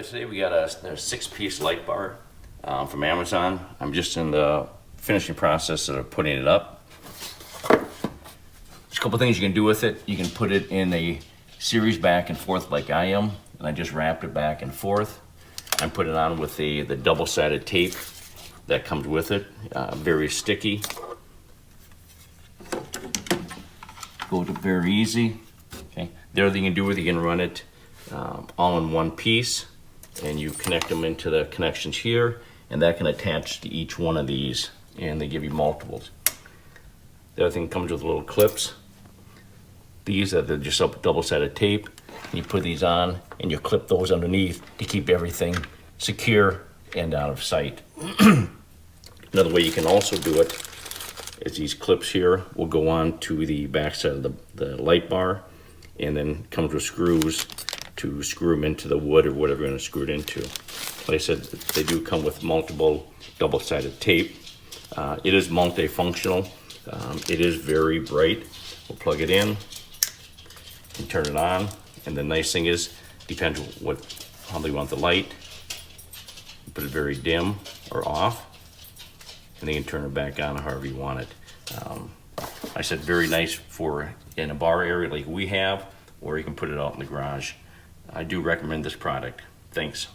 today we got a 6-piece light bar from Amazon. I'm just in the finishing process of putting it up. There's a couple things you can do with it. You can put it in a series back and forth like I am, and I just wrapped it back and forth. I'm putting it on with the double-sided tape that comes with it. Very sticky. Goes up very easy. Okay. The other thing you can do with it, you can run it all in one piece, and you connect them into the connections here, and that can attach to each one of these, and they give you multiples. The other thing comes with little clips. These are just double-sided tape. You put these on, and you clip those underneath to keep everything secure and out of sight. Another way you can also do it is these clips here will go on to the back side of the light bar, and then comes with screws to screw them into the wood or whatever you're going to screw it into. Like I said, they do come with multiple double-sided tape. It is multifunctional. It is very bright. We'll plug it in and turn it on. And the nice thing is, depends how they want the light. Put it very dim or off, and then you can turn it back on however you want it. I said very nice for in a bar area like we have, or you can put it out in the garage. I do recommend this product. Thanks.